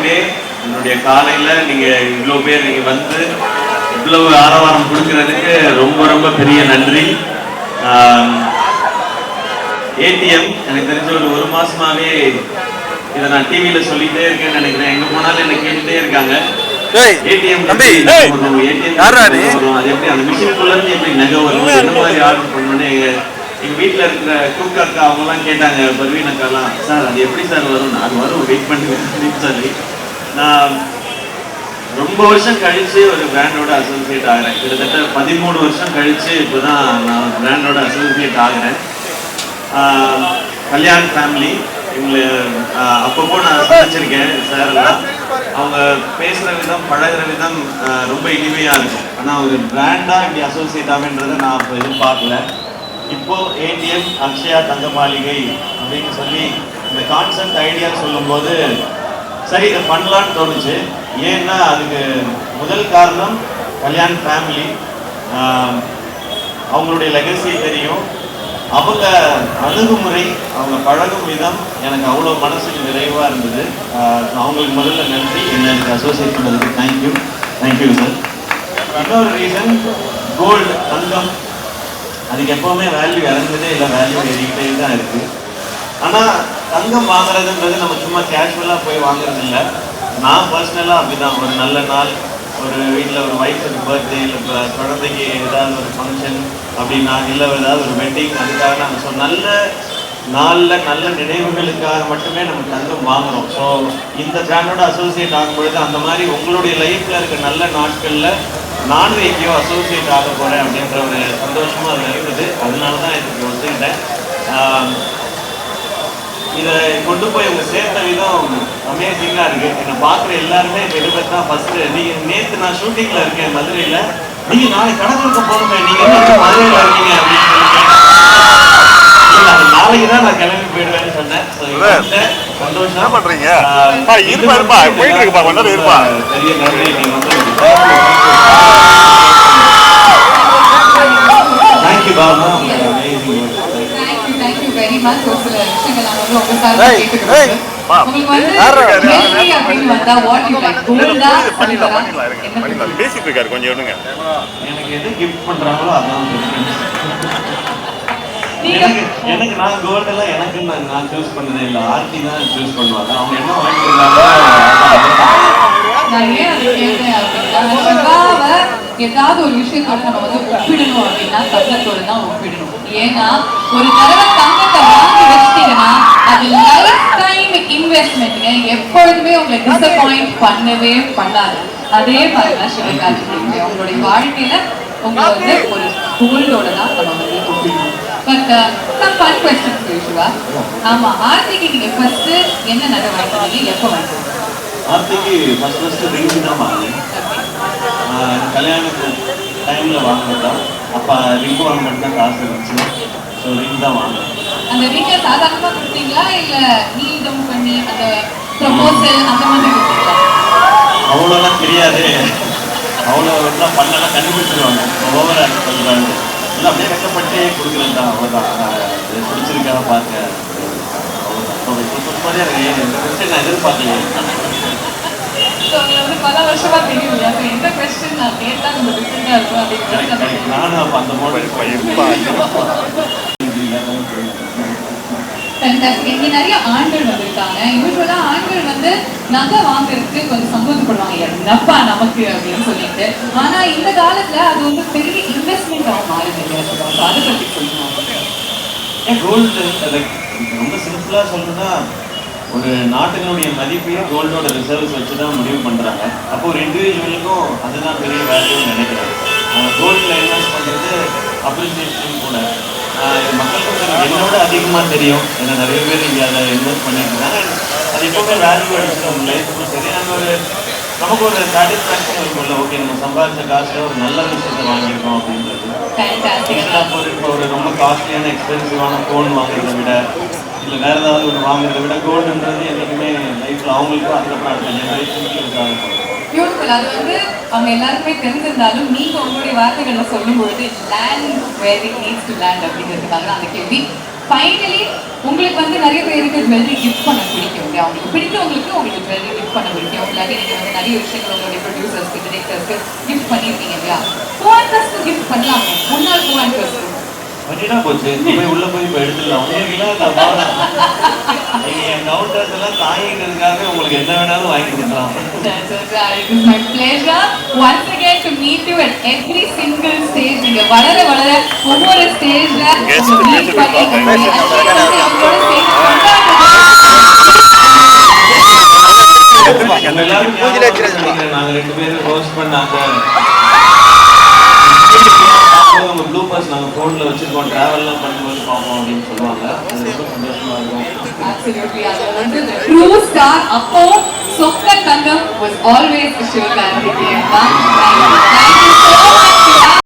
டே என்னுடைய காலையில் நீங்கள் இவ்வளோ பேர் நீங்கள் வந்து இவ்வளவு ஆரவாரம் கொடுக்கறதுக்கு ரொம்ப ரொம்ப பெரிய நன்றி. ஏடிஎம் எனக்கு தெரிஞ்ச ஒரு மாசமாவே இதை நான் டிவியில் சொல்லிகிட்டே இருக்கேன்னு நினைக்கிறேன். எங்கே போனாலும் என்ன கேட்டுகிட்டே இருக்காங்க. ஏடிஎம் அது எப்படி அந்த மிஷினுக்குள்ள இருந்து எப்படி நகை வரும், என்ன மாதிரி ஆர்டர் பண்ணணும்னு எங்கள் வீட்டில் இருக்கிற குக் அக்கா அவங்கலாம் கேட்டாங்க, பர்வீன் அக்காலாம், சார் அது எப்படி சார் வரும், அது வரும் வெயிட் பண்ணுவேன் அப்படின்னு சொல்லி. நான் ரொம்ப வருஷம் கழித்து ஒரு பிராண்டோட அசோசியேட் ஆகிறேன். கிட்டத்தட்ட 13 வருஷம் கழித்து இப்போ தான் நான் பிராண்டோட அசோசியேட் ஆகிறேன். கல்யாண் ஃபேமிலி இவங்களை அப்பப்போ நான் சந்திச்சிருக்கேன் சார். அவங்க பேசுகிற விதம் பழகிற விதம் ரொம்ப இனிமையாக இருக்கும். ஆனால் ஒரு பிராண்டாக இப்படி அசோசியேட் ஆகுன்றதை நான் அப்போ எதிர்பார்க்கல. இப்போது ஏடிஎம் அக்ஷயா தங்க மாளிகை அப்படின்னு சொல்லி இந்த கான்செப்ட் ஐடியா சொல்லும்போது சரி இதை பண்ணலான்னு தோணுச்சு. ஏன்னா அதுக்கு முதல் காரணம் கல்யாண் ஃபேமிலி, அவங்களுடைய லெகசி தெரியும், அவங்க அணுகுமுறை, அவங்க பழகும் விதம் எனக்கு அவ்வளோ மனசுக்கு நிறைவாக இருந்தது. அவங்களுக்கு முதல்ல நன்றி, என்ன அசோசியேட் பண்ணதுக்கு தேங்க்யூ சார். இன்னொரு ரீசன் கோல்டு, தங்கம், அதுக்கு எப்போவுமே வேல்யூ இறங்குதே இல்லை, வேல்யூ ஏறிக்கிட்டே தான் இருக்குது. ஆனால் தங்கம் வாங்குறதுன்றது நம்ம சும்மா கேஷுவலாக போய் வாங்குறது இல்லை. நான் பர்சனலாக அப்படி தான், ஒரு நல்ல நாள், ஒரு வீட்டில் ஒரு ஒய்ஃபுக்கு பர்த்டே, இல்லை குழந்தைக்கு ஏதாவது ஒரு ஃபங்க்ஷன் அப்படின்னா, இல்லை ஏதாவது ஒரு வெட்டிங், அதுக்காக நாங்கள் நல்ல நாளில் நல்ல நினைவுகளுக்காக மட்டுமே நம்ம தங்கம் வாங்குகிறோம். ஸோ இந்த பிராண்டோட அசோசியேட் ஆகும்பொழுது அந்த மாதிரி உங்களுடைய லைஃப்பில் இருக்க நல்ல நாட்களில் நானும் எங்கேயோ அசோசியேட் ஆக போகிறேன் அப்படின்ற ஒரு சந்தோஷமாக அது இருக்குது. அதனால தான் இதுக்கு ஒத்துக்கிட்டேன். இதை கொண்டு போய் அவங்க சேர்த்த விதம் அமேசிங்காக இருக்குது. என்னை பார்க்குற எல்லாருமே இப்போ எடுப்பது தான் ஃபஸ்ட்டு. நீங்கள் நேற்று நான் ஷூட்டிங்கில் இருக்கேன் மதுரையில், நீங்கள் நாளைக்கு கடற்கரைக்கு போகணுமே, நீங்கள் என்ன மதுரையில் இருக்கீங்க அப்படின்னு சொல்லிட்டேன். இல்லை, அது நாளைக்கு தான் நான் கிளம்பி போயிடுவேன்னு சொன்னேன். சந்தோஷம் பண்ணுறீங்க. பெரிய நன்றி. நீங்கள் வந்து தேங்க்யூ பாபா, உங்களுக்கு amazing. Thank you very much. ஒரு சில விஷயங்கள் நான் வந்து உங்க சார்பா கேட்டுக்கிறேன். உங்களுக்கு வந்து ஹெல்தி அப்படின்னு வந்தா வாட் யூ லைக், கோல்டா சில்வரா? பேசிட்டு இருக்காரு கொஞ்சம் விடுங்க. எனக்கு எது கிஃப்ட் பண்றாங்களோ அதான் எனக்கு. நான் கோல்டெல்லாம் எனக்கு நான் சூஸ் பண்ணதே இல்லை, ஆர்த்தி தான் சூஸ் பண்ணுவாங்க. அவங்க என்ன வாங்கிருந்தாங்களோ நான் ஏன் அதை கேட்டேன் அப்படின்னா, சிவாவை ஏதாவது ஒரு விஷயத்தோட நம்ம வந்து ஒப்பிடணும் அப்படின்னா தங்கத்தோட தான் ஒப்பிடணும். ஏன்னா ஒரு தடவை தங்கத்தை வாங்கி வச்சிட்டீங்கன்னா அது லைஃப் டைம் இன்வெஸ்ட்மெண்ட்டுங்க, எப்பொழுதுமே உங்களை டிசப்பாயிண்ட் பண்ணவே பண்ணாது. அதே மாதிரிதான் சிவகார்த்திகேயன் அவங்களுடைய வாழ்க்கையில உங்களை வந்து ஒரு கோல்டோட தான் நம்ம வந்து ஒப்பிடணும். But some fun questions for you, Shiva. ஆமா, ஆர்த்திக்கு நீங்க ஃபர்ஸ்ட் என்ன நகை வாங்கினீங்க, எப்போ வாங்கினீங்க? ஆர்த்திக்கு ஃபர்ஸ்ட் ரிங் தான் வாங்கினேன். கல்யாணத்து டைமில் வாங்கினதான். அப்போ ரிங் வாங்க மட்டும் தான் காசு இருந்துச்சு. ஸோ ரிங் தான் வாங்கினேன். அந்த ரிங்கை சாதாரணமாக கொடுத்தீங்களா இல்லை நீதம் பண்ணி அந்த ப்ரொபோசல் அந்த மாதிரி கொடுத்தீங்களா? அவ்வளோலாம் தெரியாது, அவ்வளோலாம் பண்ணலாம் கண்டுபிடிச்சிருவாங்க. ஓவராக பண்ணுறாங்க இல்லை, அப்படியே கஷ்டப்பட்டே கொடுக்குறது தான். அவ்வளோதான், பிடிச்சிருக்கா பார்க்க, அவ்வளோதான். இப்போ மாதிரியே நான் எதிர்பார்க்கலையே. பல வருஷமா தெரியும் இல்லையா, எந்த கொஸ்டின் நான் கேட்டா நம்ம டிஃபரெண்டா இருக்கும் அப்படிங்கிறது நானும் அப்போ அந்த மாதிரி இங்க நிறைய ஆண்கள் வந்திருக்காங்க. யூஸ்வலா ஆண்கள் வந்து நகை வாங்குறதுக்கு கொஞ்சம் சந்தோஷப்படுவாங்க, என்னப்பா நமக்கு அப்படின்னு சொல்லிட்டு. ஆனா இந்த காலத்துல அது வந்து பெரிய இன்வெஸ்ட்மெண்ட் மாறுது இல்லையா, அதை பத்தி சொல்லுவாங்க. கோல்டு ரொம்ப சிம்பிளா சொல்லணும்னா, ஒரு நாட்டினுடைய மதிப்பையே கோல்டோட ரிசர்வ்ஸ் வச்சு தான் முடிவு பண்ணுறாங்க. அப்போ ஒரு இண்டிவிஜுவலுக்கும் அதுதான் பெரிய வேல்யூன்னு நினைக்கிறாங்க. கோல்டில் இன்வெஸ்ட் பண்ணுறது அப்ரிசியேஷன் கூட. மக்களுக்கு என்னோட அதிகமாக தெரியும், ஏன்னா நிறைய பேர் இங்கே அதை இன்வெஸ்ட் பண்ணிட்டு இருக்காங்க. அது எப்போவுமே வேல்யூ அடிச்சு நம்ம லைஃப்புக்கும் சரி, நமக்கு ஒரு சாட்டிஸ்ஃபேக்ஷன் இருக்கும்ல, ஓகே நம்ம சம்பாதிச்ச காசில் ஒரு நல்ல விஷயத்தை வாங்கியிருக்கோம் அப்படின்றது. இப்போ ஒரு ரொம்ப காஸ்ட்லியான எக்ஸ்பென்சிவான ஃபோன் வாங்குறதை விட, இல்லை வேறு ஏதாவது ஒரு வாங்குறதை விட கோல்டுன்றது என்றைக்குமே லைஃப்பில் அவங்களுக்கும் அதுக்கப்புறம் அடுத்த ஜென்ரேஷனுக்கு இருக்காங்க. பியூட்டிஃபுல். அது வந்து அவங்க எல்லாருக்குமே தெரிஞ்சிருந்தாலும் நீங்க உங்களுடைய வார்த்தைகளை சொல்லும் பொழுது land where it needs to land அப்படிங்கிறதுக்காக அந்த கேள்வி. ஃபைனலி உங்களுக்கு வந்து நிறைய பேருக்கு ஜுவல்லரி கிஃப்ட் பண்ண பிடிக்கும் இல்லையா? அவங்களுக்கு பிடித்தவங்களுக்கு உங்களுக்கு ஜுவல்லரி கிஃப்ட் பண்ண பிடிக்கும். இல்லாட்டி நீங்க வந்து நிறைய விஷயங்கள் உங்களுடைய ப்ரொடியூசர்ஸ்க்கு டிரெக்டர்ஸ்க்கு கிஃப்ட் பண்ணியிருப்பீங்க இல்லையா? கோஆன்கஸ்க்கு கிஃப்ட் பண்ணலாமே, முன்னாள் கோஆன்கஸ்க்கு பண்ணிட்டா போச்சு. போய் உள்ள போய் இப்போ எடுத்துடலாம். நீங்க என் கவுண்டர்ஸ் எல்லாம் தாங்கிக்கிறதுக்காக உங்களுக்கு என்ன வேணாலும் வாங்கி கொடுக்கலாம். It is my pleasure once again to meet you at every single stage. நீங்க வளர வளர ஒவ்வொரு ஸ்டேஜ்ல மீட் பண்ணி நாங்க 2 பேரும் ஹோஸ்ட் பண்ணாங்க. அவங்க ப்ளூபர்ஸ் நாங்க போன்ல வச்சிருக்கோம், டிராவல்லாம் பண்ணும்போது பார்ப்போம் அப்படின்னு சொல்லுவாங்க. அது ரொம்ப சந்தோஷமா இருக்கும். Absolutely. அது வந்து the true star அப்போ சொக்க தங்கம் was always a show. Thank you so much.